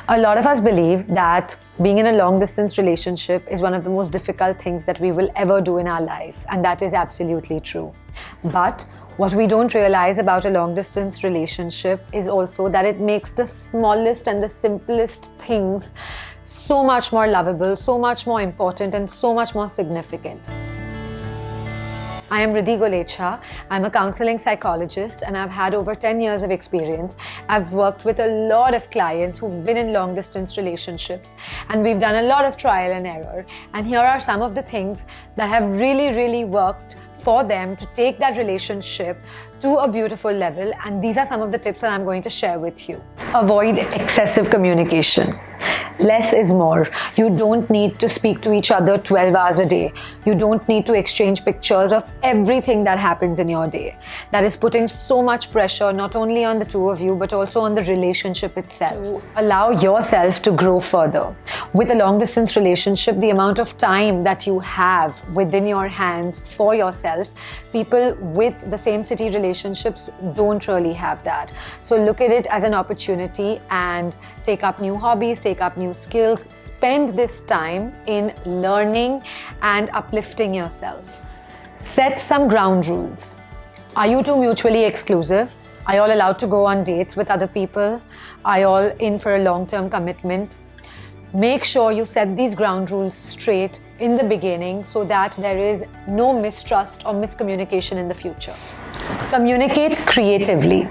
A lot of us believe that being in a long distance relationship is one of the most difficult things that we will ever do in our life, and that is absolutely true. But what we don't realize about a long distance relationship is also that it makes the smallest and the simplest things so much more lovable, so much more important, and so much more significant. I am Ridhi Golechha. I'm a counseling psychologist and I've had over 10 years of experience. I've worked with a lot of clients who've been in long distance relationships, and we've done a lot of trial and error. And here are some of the things that have really worked for them to take that relationship to a beautiful level, and these are some of the tips that I'm going to share with you. Avoid excessive communication. Less is more. You don't need to speak to each other 12 hours a day. You don't need to exchange pictures of everything that happens in your day. That is putting so much pressure not only on the two of you but also on the relationship itself. To allow yourself to grow further. With a long distance relationship, the amount of time that you have within your hands for yourself, people with the same city relationships don't really have that. So look at it as an opportunity and take up new hobbies, take up new skills, spend this time in learning and uplifting yourself. Set some ground rules. Are you two mutually exclusive? Are you all allowed to go on dates with other people? Are you all in for a long-term commitment? Make sure you set these ground rules straight in the beginning so that there is no mistrust or miscommunication in the future. Communicate creatively.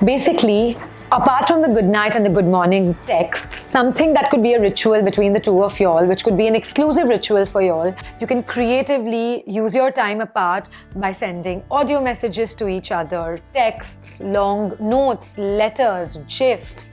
Basically, apart from the good night and the good morning texts, something that could be a ritual between the two of y'all, which could be an exclusive ritual for y'all, you can creatively use your time apart by sending audio messages to each other, texts, long notes, letters, GIFs,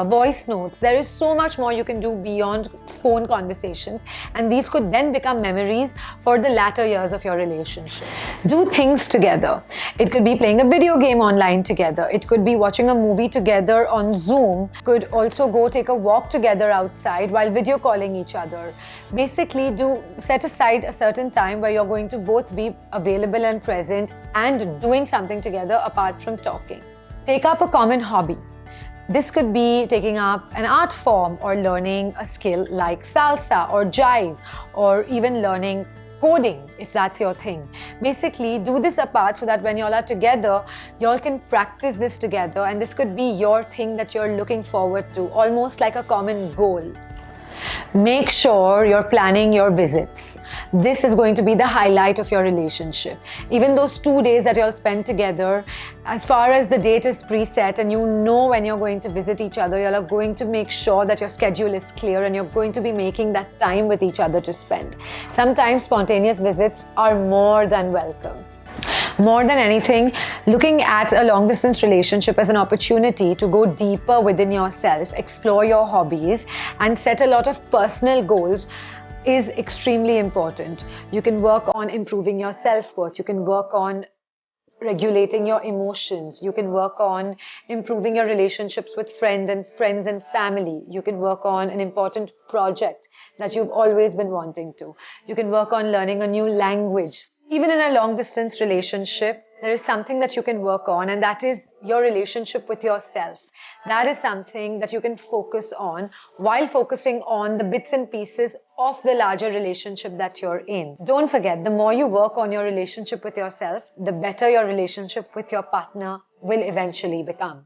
voice notes. There is so much more you can do beyond phone conversations, and these could then become memories for the latter years of your relationship. Do things together. It could be playing a video game online together. It could be watching a movie together on Zoom. Could also go take a walk together outside while video calling each other. Basically, set aside a certain time where you're going to both be available and present and doing something together apart from talking. Take up a common hobby. This could be taking up an art form or learning a skill like salsa or jive, or even learning coding if that's your thing. Basically, do this apart so that when y'all are together, y'all can practice this together, and this could be your thing that you're looking forward to, almost like a common goal. Make sure you're planning your visits. This is going to be the highlight of your relationship. Even those 2 days that you'll spend together, as far as the date is preset and you know when you're going to visit each other, you're going to make sure that your schedule is clear and you're going to be making that time with each other to spend. Sometimes spontaneous visits are more than welcome. More than anything, looking at a long-distance relationship as an opportunity to go deeper within yourself, explore your hobbies, and set a lot of personal goals is extremely important. You can work on improving your self-worth. You can work on regulating your emotions. You can work on improving your relationships with friends and family. You can work on an important project that you've always been wanting to. You can work on learning a new language. Even in a long distance relationship, there is something that you can work on, and that is your relationship with yourself. That is something that you can focus on while focusing on the bits and pieces of the larger relationship that you're in. Don't forget, the more you work on your relationship with yourself, the better your relationship with your partner will eventually become.